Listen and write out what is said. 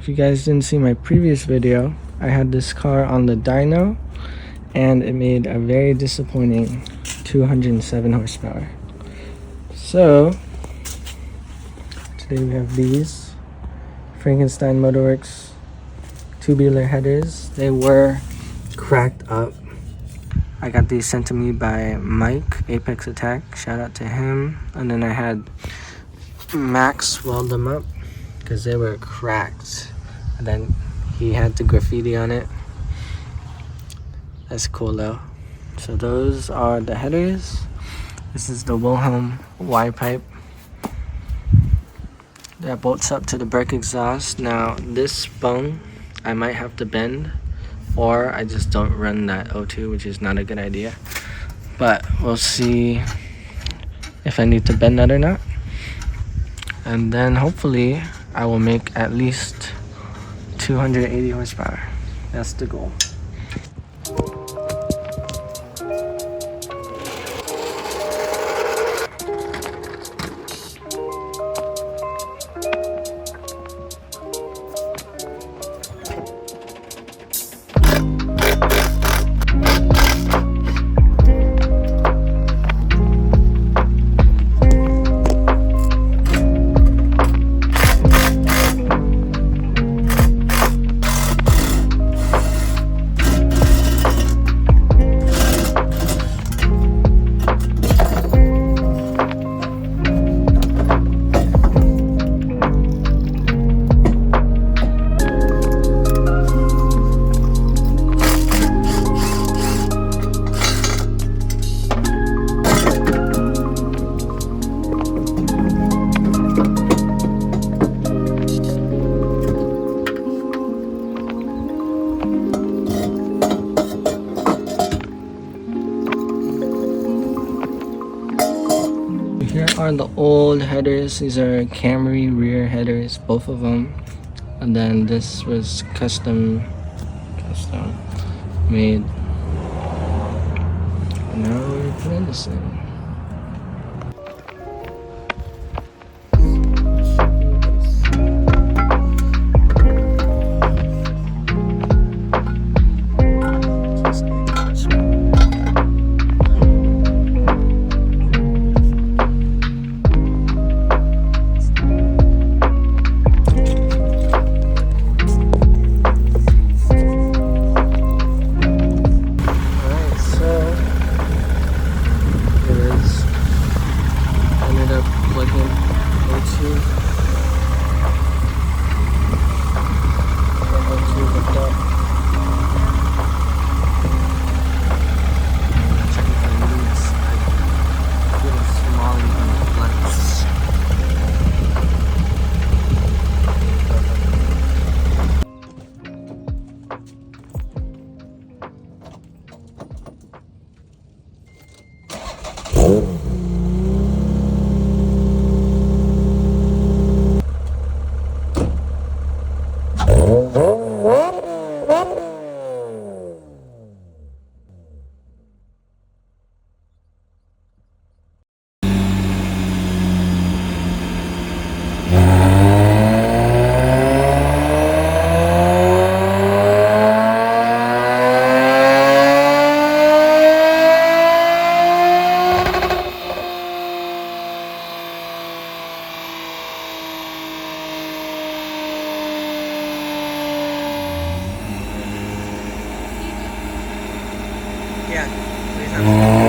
if you guys didn't see my previous video, I had this car on the dyno and it made a very disappointing 207 horsepower. So today we have these Frankenstein Motorworks Tubular Headers. They were cracked up. I got these sent to me by Mike, Apex Attack, shout out to him. And then I had Max weld them up because they were cracked. And then he had the graffiti on it. That's cool though. So those are the headers. This is the Wilhelm Y pipe that bolts up to the Berk exhaust. Now this bung I might have to bend, or I just don't run that O2, which is not a good idea. But we'll see if I need to bend that or not. And then hopefully I will make at least 280 horsepower. That's the goal. Here are the old headers. These are Camry rear headers, both of them. And then this was custom made. And now we're putting this in. Yeah, please.